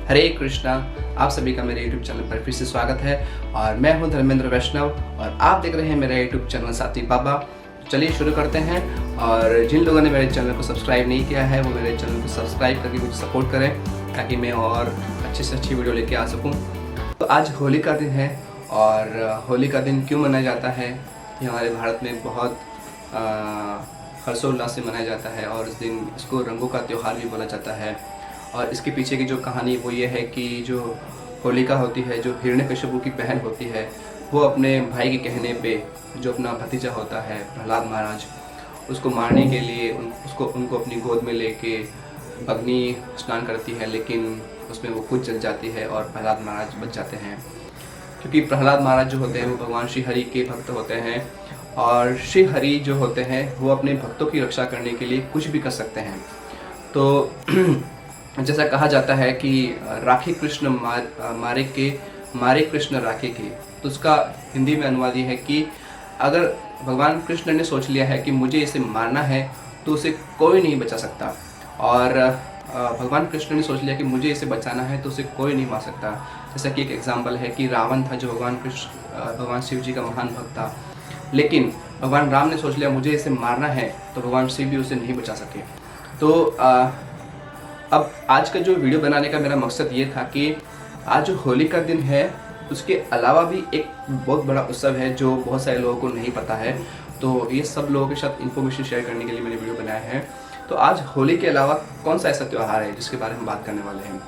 हरे कृष्णा। आप सभी का मेरे YouTube चैनल पर फिर से स्वागत है और मैं हूं धर्मेंद्र वैष्णव और आप देख रहे हैं मेरा YouTube चैनल सात्विक बाबा। चलिए शुरू करते हैं। और जिन लोगों ने मेरे चैनल को सब्सक्राइब नहीं किया है वो मेरे चैनल को सब्सक्राइब करके मुझे सपोर्ट करें ताकि मैं और अच्छी से अच्छी वीडियो लेके आ सकूँ। तो आज होली का दिन है और होली का दिन क्यों मनाया जाता है, ये हमारे भारत में बहुत हर्षोल्लास से मनाया जाता है और इस दिन इसको रंगों का त्यौहार भी बोला जाता है। और इसके पीछे की जो कहानी वो ये है कि जो होलिका होती है, जो हिरण्यकशिपु की बहन होती है, वो अपने भाई के कहने पे जो अपना भतीजा होता है प्रहलाद महाराज, उसको मारने के लिए उनको अपनी गोद में लेके अग्नि स्नान करती है, लेकिन उसमें वो खुद जल जाती है और प्रहलाद महाराज बच जाते हैं। क्योंकि प्रहलाद महाराज जो होते हैं वो भगवान श्री हरि के भक्त होते हैं और श्री हरि जो होते हैं वो अपने भक्तों की रक्षा करने के लिए कुछ भी कर सकते हैं। तो जैसा कहा जाता है कि राखे कृष्ण मारे कृष्ण राखे के, तो उसका हिंदी में अनुवाद ये है कि अगर भगवान कृष्ण ने सोच लिया है कि मुझे इसे मारना है तो उसे कोई नहीं बचा सकता, और भगवान कृष्ण ने सोच लिया कि मुझे इसे बचाना है तो उसे कोई नहीं मार सकता। जैसा कि एक एग्जाम्पल है कि रावण था जो भगवान शिव जी का महान भक्त था, लेकिन भगवान राम ने सोच लिया मुझे इसे मारना है तो भगवान शिव भी उसे नहीं बचा सके। तो अब आज का जो वीडियो बनाने का मेरा मकसद ये था कि आज जो होली का दिन है उसके अलावा भी एक बहुत बड़ा उत्सव है जो बहुत सारे लोगों को नहीं पता है। तो ये सब लोगों के साथ इन्फॉर्मेशन शेयर करने के लिए मैंने वीडियो बनाया है। तो आज होली के अलावा कौन सा ऐसा त्यौहार है जिसके बारे में हम बात करने वाले हैं,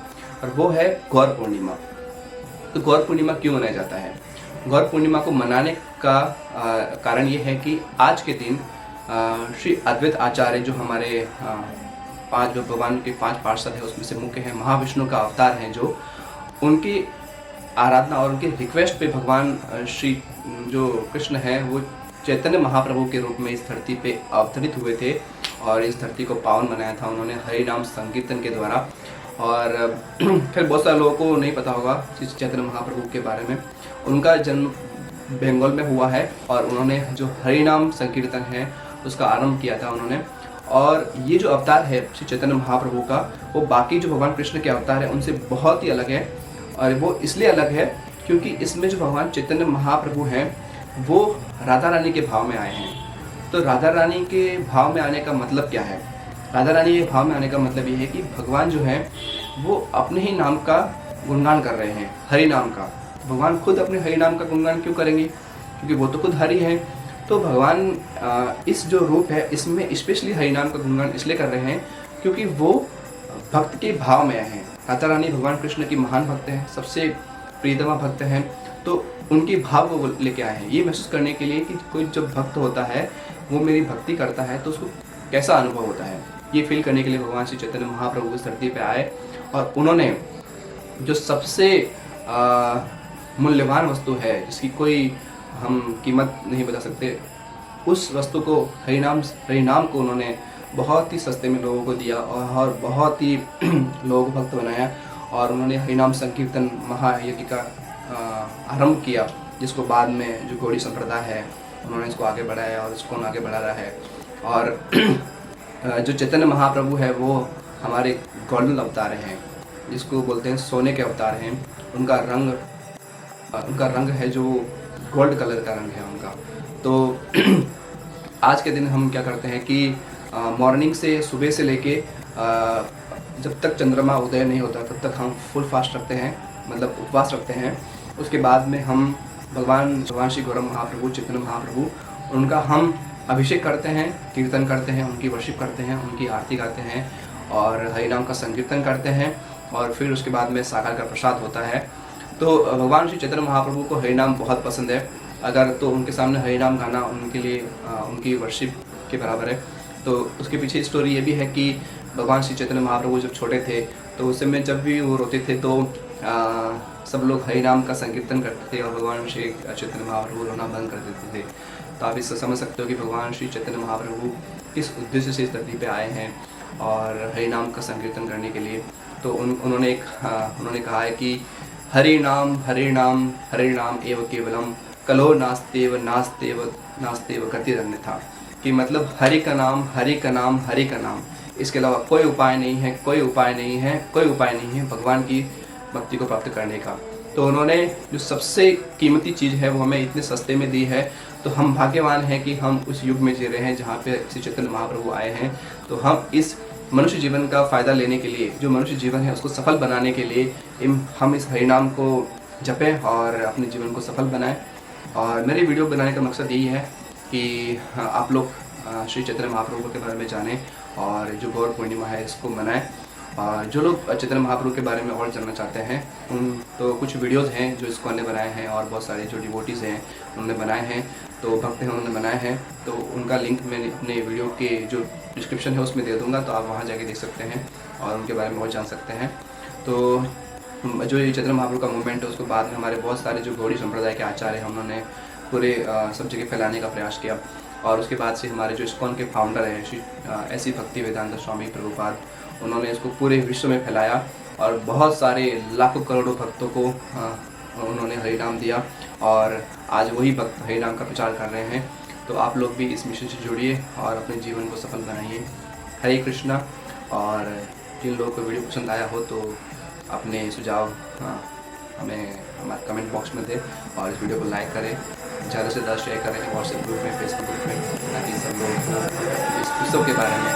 और वो है गौर पूर्णिमा। तो गौर पूर्णिमा क्यों मनाया जाता है? गौर पूर्णिमा को मनाने का कारण ये है कि आज के दिन श्री अद्वैत आचार्य जो हमारे पांच जो भगवान के 5 पार्षद हैं उसमें से मुख्य हैं, महाविष्णु का अवतार हैं, जो उनकी आराधना और उनके रिक्वेस्ट पे भगवान श्री जो कृष्ण हैं वो चैतन्य महाप्रभु के रूप में इस धरती पे अवतरित हुए थे और इस धरती को पावन बनाया था उन्होंने हरि नाम संकीर्तन के द्वारा। और फिर बहुत सारे लोगों को नहीं पता होगा इस चैतन्य महाप्रभु के बारे में। उनका जन्म बंगाल में हुआ है और उन्होंने जो हरि नाम संकीर्तन है उसका आरंभ किया था उन्होंने। और ये जो अवतार है श्री चैतन्य महाप्रभु का, वो बाकी जो भगवान कृष्ण के अवतार है उनसे बहुत ही अलग है। और वो इसलिए अलग है क्योंकि इसमें जो भगवान चैतन्य महाप्रभु हैं वो राधा रानी के भाव में आए हैं। तो राधा रानी के भाव में आने का मतलब क्या है? राधा रानी के भाव में आने का मतलब ये है कि भगवान जो है वो अपने ही नाम का गुणगान कर रहे हैं, हरि नाम का। भगवान खुद अपने हरि नाम का गुणगान क्यों करेंगे? क्योंकि वो तो खुद हरि हैं। तो भगवान इस जो रूप है इसमें स्पेशली हरि नाम का गुणगान इसलिए कर रहे हैं क्योंकि वो भक्त के भाव में आए हैं। राधा रानी भगवान कृष्ण की महान भक्त हैं, सबसे प्रियतमा भक्त हैं, तो उनके भाव को लेके आए हैं ये महसूस करने के लिए कि कोई जब भक्त होता है वो मेरी भक्ति करता है तो उसको कैसा अनुभव होता है, ये फील करने के लिए भगवान श्री चैतन्य महाप्रभु इस धरती पे आए। और उन्होंने जो सबसे मूल्यवान वस्तु है जिसकी कोई हम कीमत नहीं बता सकते, उस वस्तु को हरि नाम को उन्होंने बहुत ही सस्ते में लोगों को दिया और बहुत ही लोगों को भक्त बनाया। और उन्होंने हरि नाम संकीर्तन महायज्ञ का आरंभ किया, जिसको बाद में जो गौड़ी संप्रदाय है उन्होंने इसको आगे बढ़ाया और इसको आगे बढ़ा रहा है। और जो चैतन्य महाप्रभु है वो हमारे गोल्डन अवतार हैं, जिसको बोलते हैं सोने के अवतार हैं। उनका रंग है जो गोल्ड कलर का रंग है उनका। तो आज के दिन हम क्या करते हैं कि मॉर्निंग से सुबह से लेके जब तक चंद्रमा उदय नहीं होता तब तक हम फुल फास्ट रखते हैं, मतलब उपवास रखते हैं। उसके बाद में हम भगवान श्री गौरव महाप्रभु चैतन्य महाप्रभु उनका हम अभिषेक करते हैं, कीर्तन करते हैं, उनकी वर्शिप करते हैं, उनकी आरती करते हैं और हरि नाम का संकीर्तन करते हैं। और फिर उसके बाद में सागर का प्रसाद होता है। तो भगवान श्री चैतन्य महाप्रभु को हरि नाम बहुत पसंद है, अगर तो उनके सामने हरि नाम गाना उनके लिए उनकी वर्शिप के बराबर है। तो उसके पीछे स्टोरी ये भी है कि भगवान श्री चैतन्य महाप्रभु जब छोटे थे तो उस समय जब भी वो रोते थे तो सब लोग हरि नाम का संकीर्तन करते थे और भगवान श्री चैतन्य महाप्रभु रोना बंद कर देते थे। तो आप इससे समझ सकते हो कि भगवान श्री चैतन्य महाप्रभु किस उद्देश्य से इस धरती पे आए हैं और हरि नाम का संकीर्तन करने के लिए। तो उन्होंने कहा है कि हरि नाम एव केवलम कलो नास्तेव गतिरन्यथा, कि मतलब हरि का नाम, इसके अलावा कोई उपाय नहीं है। भगवान की भक्ति को प्राप्त करने का। तो उन्होंने जो सबसे कीमती चीज़ है वो हमें इतने सस्ते में दी है। तो हम भाग्यवान हैं कि हम उस युग में जी रहे हैं जहाँ पे श्री चैतन्य महाप्रभु आए हैं। तो हम इस मनुष्य जीवन का फ़ायदा लेने के लिए, जो मनुष्य जीवन है उसको सफल बनाने के लिए हम इस हरिनाम को जपें और अपने जीवन को सफल बनाएं। और मेरी वीडियो बनाने का मकसद यही है कि आप लोग श्री चैतन्य महाप्रभु के बारे में जानें और जो गौर पूर्णिमा है इसको मनाएं। और जो लोग चैतन्य महाप्रभु के बारे में और जानना चाहते हैं उन तो कुछ वीडियोज़ हैं जो इसको ने बनाए हैं, और बहुत सारे जो डिवोटीज़ हैं उन्होंने बनाए हैं, तो भक्त हैं उन्होंने बनाए हैं। तो उनका लिंक मैं अपने वीडियो के जो डिस्क्रिप्शन है उसमें दे दूँगा, तो आप वहाँ जाके देख सकते हैं और उनके बारे में और जान सकते हैं। तो जो ये चैतन्य महाप्रभु का मूवमेंट है उसको बाद में हमारे बहुत सारे जो गौड़ी संप्रदाय के आचार्य हैं उन्होंने पूरे सब जगह फैलाने का प्रयास किया। और उसके बाद से हमारे जो इस्कॉन के फाउंडर हैं श्री ऐसी भक्ति वेदांत स्वामी प्रभुपाद, उन्होंने इसको पूरे विश्व में फैलाया और बहुत सारे लाखों करोड़ों भक्तों को उन्होंने हरिनाम दिया, और आज वही भक्त हरिनाम का प्रचार कर रहे हैं। तो आप लोग भी इस मिशन से जुड़िए और अपने जीवन को सफल बनाइए। हरे कृष्णा। और जिन लोगों को वीडियो पसंद आया हो तो अपने सुझाव हमें हमारे कमेंट बॉक्स में दें, और इस वीडियो को लाइक करें, ज़्यादा से ज़्यादा शेयर करें व्हाट्सएप ग्रुप में, फेसबुक ग्रुप में, ताकि सब लोगों को इस उत्सव के बारे में